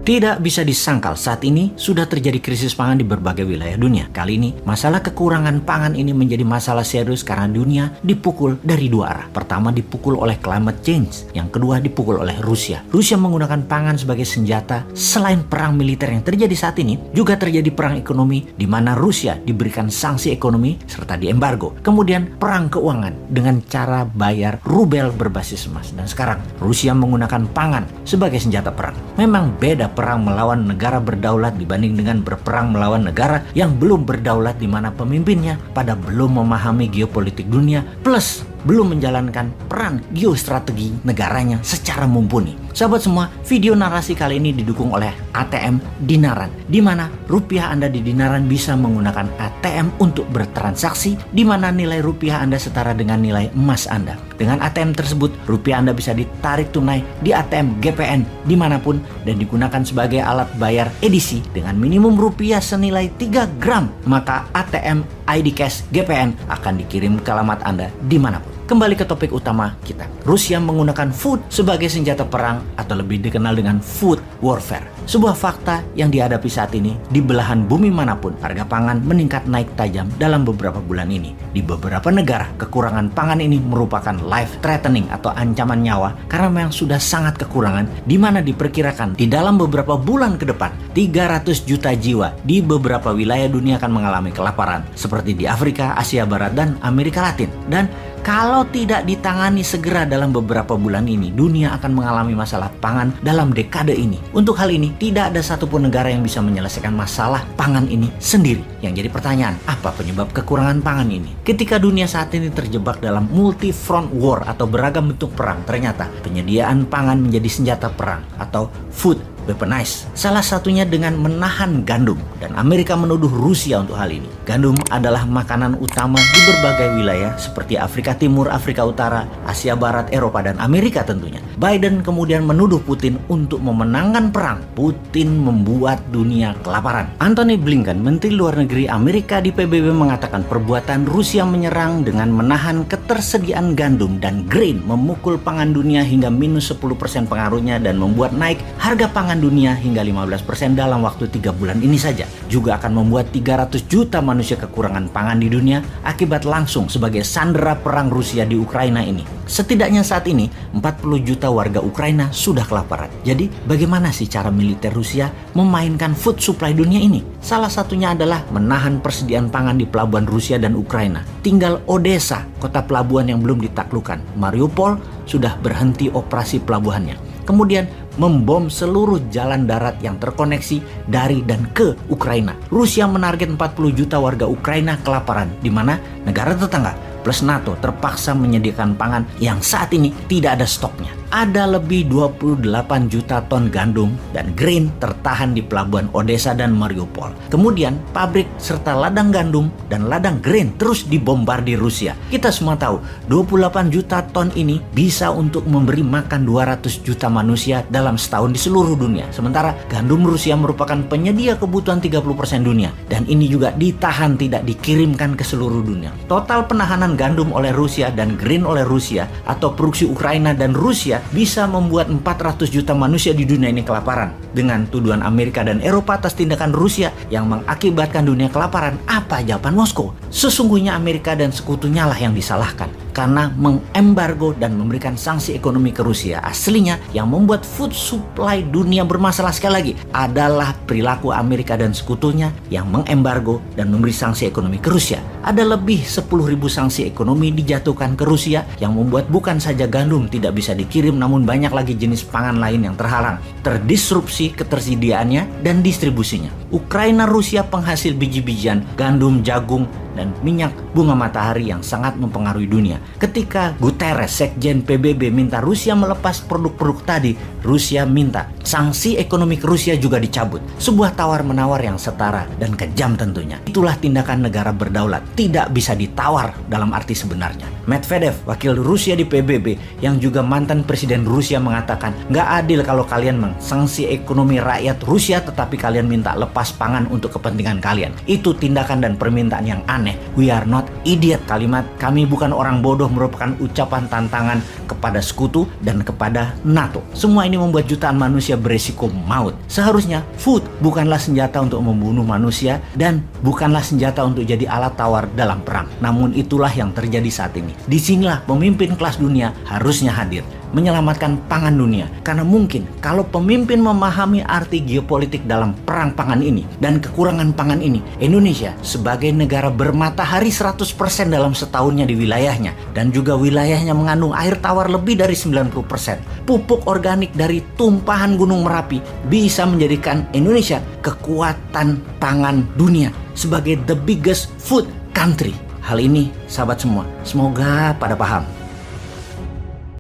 Tidak bisa disangkal saat ini sudah terjadi krisis pangan di berbagai wilayah dunia. Kali ini, masalah kekurangan pangan ini menjadi masalah serius karena dunia dipukul dari dua arah. Pertama dipukul oleh climate change, yang kedua dipukul oleh Rusia. Rusia menggunakan pangan sebagai senjata. Selain perang militer yang terjadi saat ini, juga terjadi perang ekonomi di mana Rusia diberikan sanksi ekonomi serta diembargo. Kemudian perang keuangan dengan cara bayar rubel berbasis emas. Dan sekarang Rusia menggunakan pangan sebagai senjata perang. Memang beda perang melawan negara berdaulat dibanding dengan berperang melawan negara yang belum berdaulat di mana pemimpinnya pada belum memahami geopolitik dunia plus belum menjalankan peran geostrategi negaranya secara mumpuni. Sahabat semua, video narasi kali ini didukung oleh ATM Dinaran, di mana rupiah Anda di Dinaran bisa menggunakan ATM untuk bertransaksi, di mana nilai rupiah Anda setara dengan nilai emas Anda. Dengan ATM tersebut, rupiah Anda bisa ditarik tunai di ATM GPN dimanapun dan digunakan sebagai alat bayar edisi dengan minimum rupiah senilai 3 gram. Maka ATM ID Cash GPN akan dikirim ke alamat Anda dimanapun. Kembali ke topik utama kita. Rusia menggunakan food sebagai senjata perang atau lebih dikenal dengan food warfare. Sebuah fakta yang dihadapi saat ini di belahan bumi manapun, harga pangan meningkat naik tajam dalam beberapa bulan ini. Di beberapa negara, kekurangan pangan ini merupakan life threatening atau ancaman nyawa karena memang sudah sangat kekurangan, di mana diperkirakan di dalam beberapa bulan ke depan 300 juta jiwa di beberapa wilayah dunia akan mengalami kelaparan seperti di Afrika, Asia Barat, dan Amerika Latin. Dan kalau tidak ditangani segera dalam beberapa bulan ini, dunia akan mengalami masalah pangan dalam dekade ini. Untuk hal ini, tidak ada satupun negara yang bisa menyelesaikan masalah pangan ini sendiri. Yang jadi pertanyaan, apa penyebab kekurangan pangan ini? Ketika dunia saat ini terjebak dalam multi-front war atau beragam bentuk perang, ternyata penyediaan pangan menjadi senjata perang atau food weaponized. Salah satunya dengan menahan gandum, dan Amerika menuduh Rusia untuk hal ini. Gandum adalah makanan utama di berbagai wilayah seperti Afrika Timur, Afrika Utara, Asia Barat, Eropa, dan Amerika tentunya. Biden kemudian menuduh Putin untuk memenangkan perang. Putin membuat dunia kelaparan. Antony Blinken, Menteri Luar Negeri Amerika di PBB, mengatakan perbuatan Rusia menyerang dengan menahan ketersediaan gandum dan grain memukul pangan dunia hingga minus 10% pengaruhnya dan membuat naik harga pangan dunia hingga 15% dalam waktu 3 bulan ini saja. Juga akan membuat 300 juta manusia kekurangan pangan di dunia akibat langsung sebagai sandera perang Rusia di Ukraina ini. Setidaknya saat ini 40 juta warga Ukraina sudah kelaparan. Jadi bagaimana sih cara militer Rusia memainkan food supply dunia ini? Salah satunya adalah menahan persediaan pangan di pelabuhan Rusia dan Ukraina. Tinggal Odessa, kota pelabuhan yang belum ditaklukkan. Mariupol sudah berhenti operasi pelabuhannya. Kemudian membom seluruh jalan darat yang terkoneksi dari dan ke Ukraina. Rusia menarget 40 juta warga Ukraina kelaparan, di mana negara tetangga plus NATO terpaksa menyediakan pangan yang saat ini tidak ada stoknya. Ada lebih 28 juta ton gandum dan grain tertahan di pelabuhan Odessa dan Mariupol. Kemudian pabrik serta ladang gandum dan ladang grain terus dibombardir Rusia. Kita semua tahu 28 juta ton ini bisa untuk memberi makan 200 juta manusia dalam setahun di seluruh dunia. Sementara gandum Rusia merupakan penyedia kebutuhan 30% dunia, dan ini juga ditahan tidak dikirimkan ke seluruh dunia. Total penahanan gandum oleh Rusia dan grain oleh Rusia atau produksi Ukraina dan Rusia bisa membuat 400 juta manusia di dunia ini kelaparan. Dengan tuduhan Amerika dan Eropa atas tindakan Rusia yang mengakibatkan dunia kelaparan, apa jawaban Moskow? Sesungguhnya Amerika dan sekutunya lah yang disalahkan karena mengembargo dan memberikan sanksi ekonomi ke Rusia. Aslinya yang membuat food supply dunia bermasalah sekali lagi adalah perilaku Amerika dan sekutunya yang mengembargo dan memberi sanksi ekonomi ke Rusia. Ada lebih 10.000 sanksi ekonomi dijatuhkan ke Rusia yang membuat bukan saja gandum tidak bisa dikirim, namun banyak lagi jenis pangan lain yang terhalang, terdisrupsi ketersediaannya dan distribusinya. Ukraina Rusia penghasil biji-bijian, gandum, jagung, dan minyak bunga matahari yang sangat mempengaruhi dunia. Ketika Guterres, Sekjen PBB, minta Rusia melepas produk-produk tadi, Rusia minta sanksi ekonomi ke Rusia juga dicabut. Sebuah tawar-menawar yang setara dan kejam tentunya. Itulah tindakan negara berdaulat, tidak bisa ditawar dalam arti sebenarnya. Medvedev, wakil Rusia di PBB yang juga mantan presiden Rusia, mengatakan nggak adil kalau kalian mengsanksi ekonomi rakyat Rusia tetapi kalian minta lepas merampas pangan untuk kepentingan kalian. Itu tindakan dan permintaan yang aneh. We are not idiot. Kalimat "kami bukan orang bodoh" merupakan ucapan tantangan kepada sekutu dan kepada NATO. Semua ini membuat jutaan manusia beresiko maut. Seharusnya food bukanlah senjata untuk membunuh manusia dan bukanlah senjata untuk jadi alat tawar dalam perang. Namun itulah yang terjadi saat ini. Disinilah pemimpin kelas dunia harusnya hadir, menyelamatkan pangan dunia. Karena mungkin kalau pemimpin memahami arti geopolitik dalam perang pangan ini dan kekurangan pangan ini, Indonesia sebagai negara bermatahari 100% dalam setahunnya di wilayahnya, dan juga wilayahnya mengandung air tawar lebih dari 90%, pupuk organik dari tumpahan Gunung Merapi, bisa menjadikan Indonesia kekuatan pangan dunia sebagai the biggest food country. Hal ini, sahabat semua, semoga pada paham.